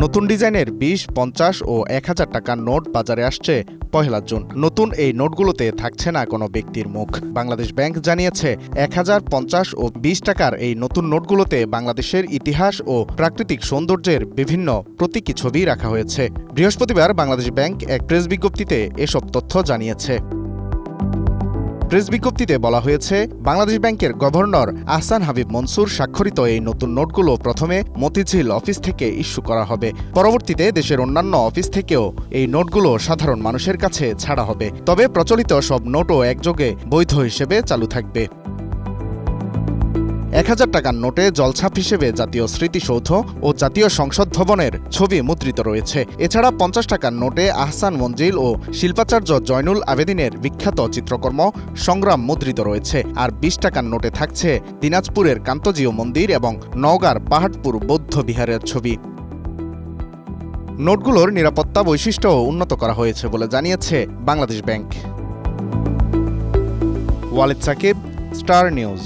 নতুন ডিজাইনের ২০, ৫০ ও ১,০০০ টাকার নোট বাজারে আসছে ১ জুন। নতুন এই নোটগুলোতে থাকছে না কোনো ব্যক্তির মুখ। বাংলাদেশ ব্যাংক জানিয়েছে, ১,০০০, ৫০ ও ২০ টাকার এই নতুন নোটগুলোতে বাংলাদেশের ইতিহাস ও প্রাকৃতিক সৌন্দর্যের বিভিন্ন প্রতীকী ছবি রাখা হয়েছে। বৃহস্পতিবার বাংলাদেশ ব্যাংক এক প্রেস বিজ্ঞপ্তিতে এসব তথ্য জানিয়েছে। প্রেস বিজ্ঞপ্তিতে বলা হয়েছে, বাংলাদেশ ব্যাংকের গভর্নর আহসান হাবিব মনসুর স্বাক্ষরিত এই নতুন নোটগুলো প্রথমে মতিঝিল অফিস থেকে ইস্যু করা হবে। পরবর্তীতে দেশের অন্যান্য অফিস থেকেও এই নোটগুলো সাধারণ মানুষের কাছে ছাড়া হবে। তবে প্রচলিত সব নোটও একযোগে বৈধ হিসেবে চালু থাকবে। ১,০০০ টাকার নোটে জলছাপ হিসেবে জাতীয় স্মৃতিসৌধ ও জাতীয় সংসদ ভবনের ছবি মুদ্রিত রয়েছে। এছাড়া ৫০ টাকার নোটে আহসান মঞ্জিল ও শিল্পাচার্য জয়নুল আবেদিনের বিখ্যাত চিত্রকর্ম সংগ্রাম মুদ্রিত রয়েছে। আর ২০ টাকার নোটে থাকছে দিনাজপুরের কান্তজিউ মন্দির এবং নওগাঁর পাহাড়পুর বৌদ্ধ বিহারের ছবি। নোটগুলোর নিরাপত্তা বৈশিষ্ট্যও উন্নত করা হয়েছে বলে জানিয়েছে Bangladesh bank. Walid Sakib, star news.